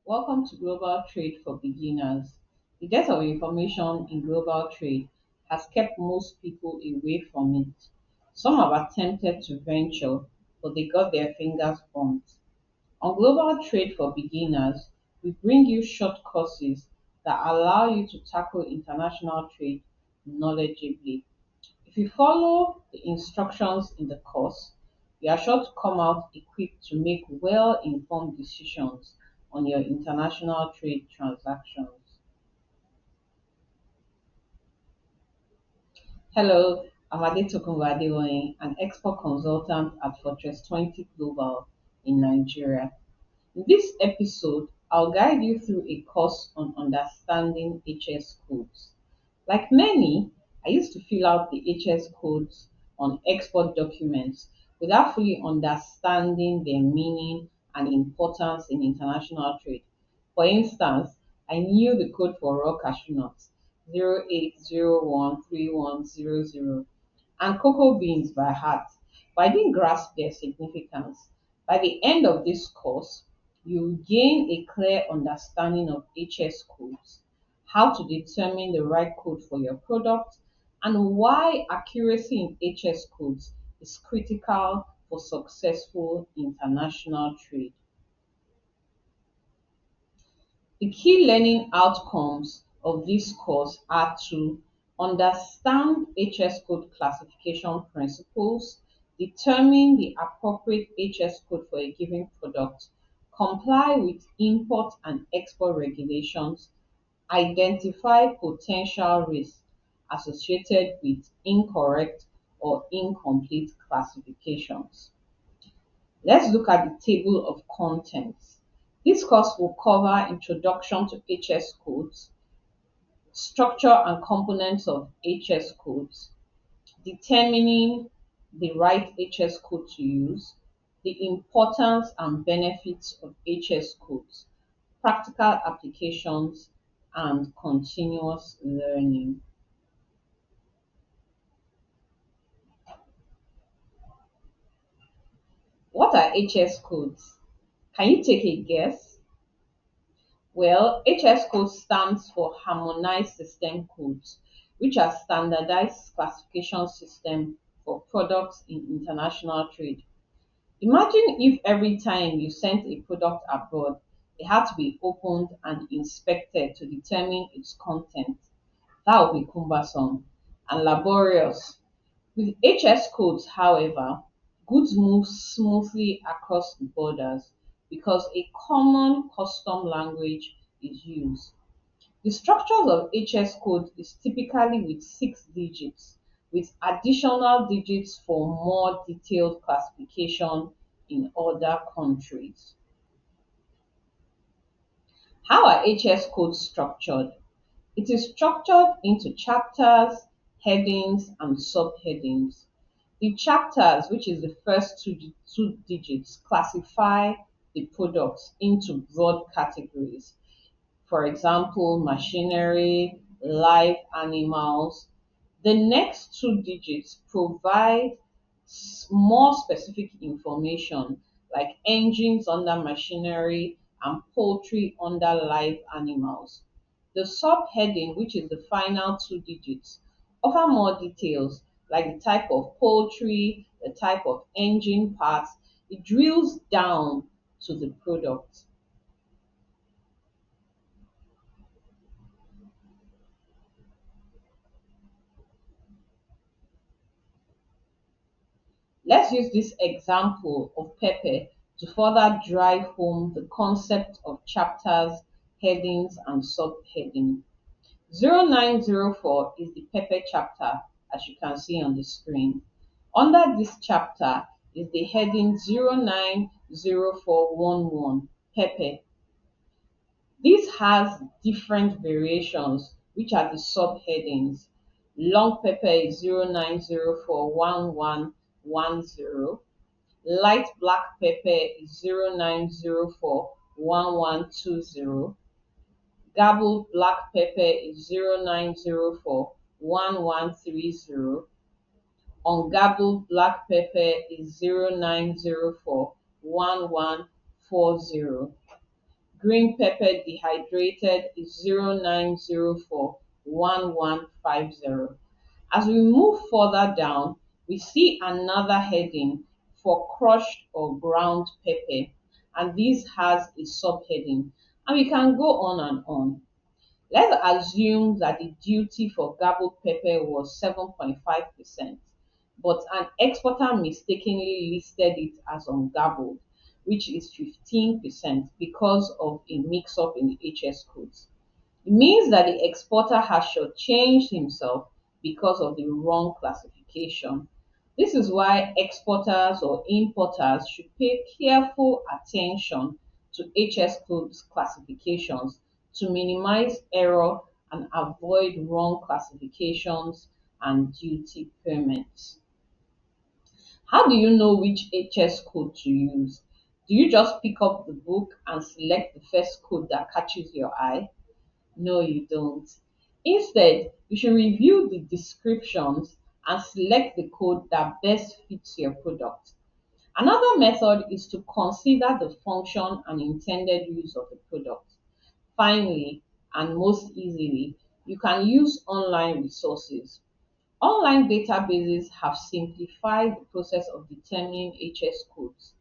Welcome to Global Trade for Beginners. The dearth of information in global trade has kept most people away from it. Some have attempted to venture, but they got their fingers burnt. On Global Trade for Beginners, we bring you short courses that allow you to tackle international trade knowledgeably. If you follow the instructions in the course, you are sure to come out equipped to make well-informed decisions on your international trade transactions. Hello, I'm Adetokunbo Adewoyin, an export consultant at Fortress 20 Global in Nigeria. In this episode, I'll guide you through a course on understanding HS codes. Like many, I used to fill out the HS codes on export documents without fully understanding their meaning and importance in international trade. For instance, I knew the code for raw cashew nuts 08013100 and cocoa beans by heart, but I didn't grasp their significance. By the end of this course, you'll gain a clear understanding of HS codes, how to determine the right code for your product, and why accuracy in HS codes is critical for successful international trade. The key learning outcomes of this course are to understand HS code classification principles, determine the appropriate HS code for a given product, comply with import and export regulations, identify potential risks associated with incorrect or incomplete classifications. Let's look at the table of contents. This course will cover introduction to HS codes, structure and components of HS codes, determining the right HS code to use, the importance and benefits of HS codes, practical applications, and continuous learning. What are HS codes? Can you take a guess? Well, HS code stands for Harmonized System codes, which are standardized classification system for products in international trade. Imagine if every time you sent a product abroad, it had to be opened and inspected to determine its content. That would be cumbersome and laborious. With HS codes, however, goods move smoothly across borders because a common custom language is used. The structure of HS code is typically with 6 digits, with additional digits for more detailed classification in other countries. How are HS codes structured? It is structured into chapters, headings, and subheadings. The chapters, which is the first two digits, classify the products into broad categories. For example, machinery, live animals. The next 2 digits provide more specific information like engines under machinery and poultry under live animals. The subheading, which is the final 2 digits, offer more details like the type of poultry, the type of engine parts. It drills down to the product. Let's use this example of pepper to further drive home the concept of chapters, headings, and subheading. 0904 is the pepper chapter, as you can see on the screen. Under this chapter is the heading 090411 pepper. This has different variations, which are the subheadings. Long pepper is 09041110. Light black pepper is 09041120. Garbled black pepper is 09041130. Ungarbled black pepper is 09041140. green pepper dehydrated is 09041150. As we move further down, we see another heading for crushed or ground pepper, and this has a subheading, and we can go on and on. Let's assume that the duty for garbled pepper was 7.5%, but an exporter mistakenly listed it as ungarbled, which is 15% because of a mix up in the HS codes. It means that the exporter has shortchanged himself because of the wrong classification. This is why exporters or importers should pay careful attention to HS codes classifications to minimize error and avoid wrong classifications and duty payments. How do you know which HS code to use? Do you just pick up the book and select the first code that catches your eye? No, you don't. Instead, you should review the descriptions and select the code that best fits your product. Another method is to consider the function and intended use of the product. Finally, and most easily, you can use online resources. Online databases have simplified the process of determining HS codes.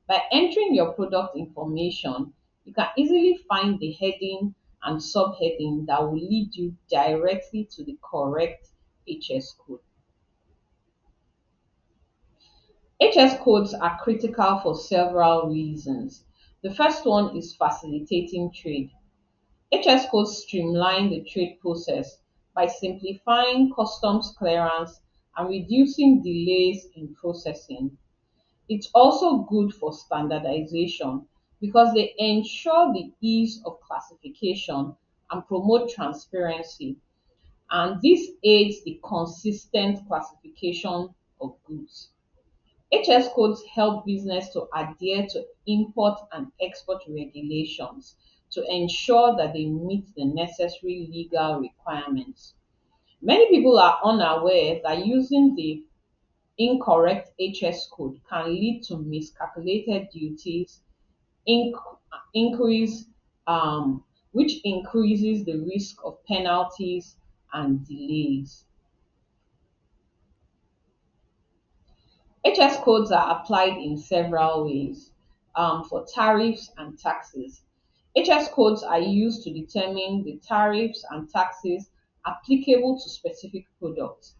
By entering your product information, you can easily find the heading and subheading that will lead you directly to the correct HS code. HS codes are critical for several reasons. The first one is facilitating trade. HS codes streamline the trade process by simplifying customs clearance and reducing delays in processing. It's also good for standardization because they ensure the ease of classification and promote transparency, and this aids the consistent classification of goods. HS codes help business to adhere to import and export regulations to ensure that they meet the necessary legal requirements. Many people are unaware that using the incorrect HS code can lead to miscalculated duties, inc- increase, which increases the risk of penalties and delays. HS codes are applied in several ways for tariffs and taxes. HS codes are used to determine the tariffs and taxes applicable to specific products.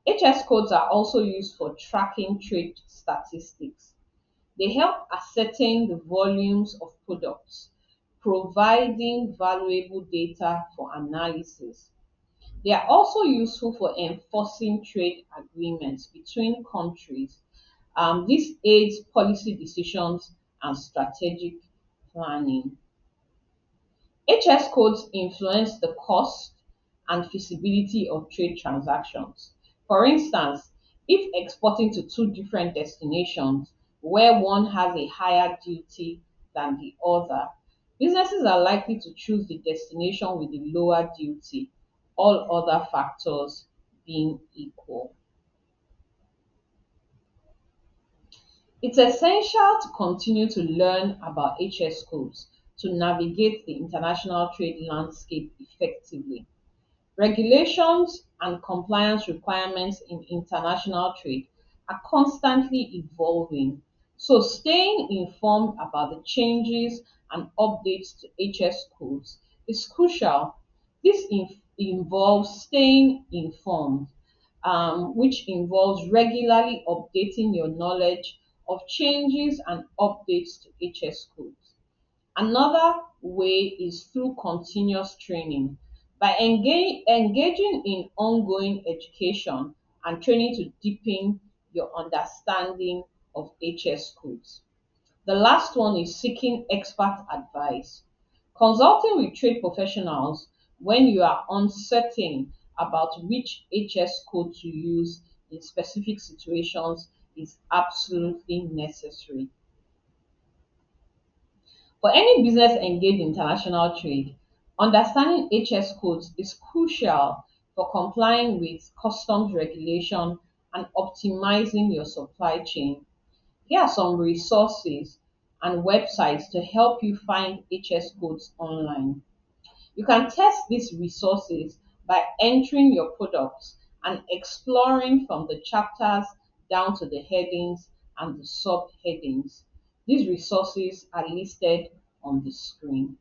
HS codes are also used for tracking trade statistics. They help ascertain the volumes of products, providing valuable data for analysis. They are also useful for enforcing trade agreements between countries. This aids policy decisions and strategic planning. HS codes influence the cost and feasibility of trade transactions. For instance, if exporting to two different destinations where one has a higher duty than the other, businesses are likely to choose the destination with the lower duty, all other factors being equal. It's essential to continue to learn about HS codes to navigate the international trade landscape effectively. Regulations and compliance requirements in international trade are constantly evolving, so staying informed about the changes and updates to HS codes is crucial. This involves staying informed, which involves regularly updating your knowledge of changes and updates to HS codes. Another way is through continuous training. By engaging in ongoing education and training to deepen your understanding of HS codes. The last one is seeking expert advice. Consulting with trade professionals when you are uncertain about which HS code to use in specific situations is absolutely necessary. For any business engaged in international trade, understanding HS codes is crucial for complying with customs regulation and optimizing your supply chain. Here are some resources and websites to help you find HS codes online. You can test these resources by entering your products and exploring from the chapters down to the headings and the subheadings. These resources are listed on the screen.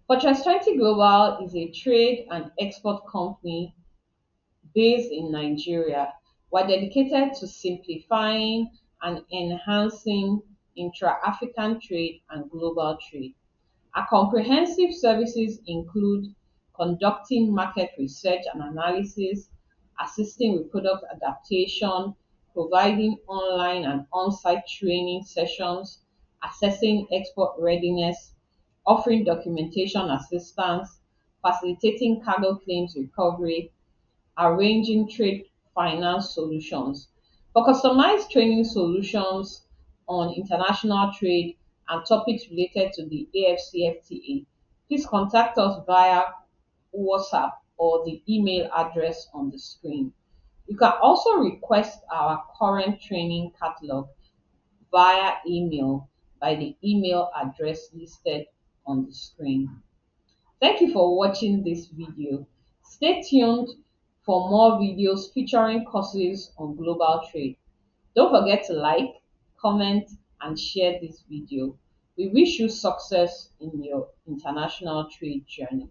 Fortress 20 Global is a trade and export company based in Nigeria. We're dedicated to simplifying and enhancing intra African trade and global trade. Our comprehensive services include conducting market research and analysis, assisting with product adaptation, providing online and on site training sessions, assessing export readiness, offering documentation assistance, facilitating cargo claims recovery, arranging trade finance solutions. For customized training solutions on international trade and topics related to the AFCFTA, please contact us via WhatsApp or the email address on the screen. You can also request our current training catalog via email by the email address listed on the screen. Thank you for watching this video. Stay tuned for more videos featuring courses on global trade. Don't forget to like, comment, and share this video. We wish you success in your international trade journey.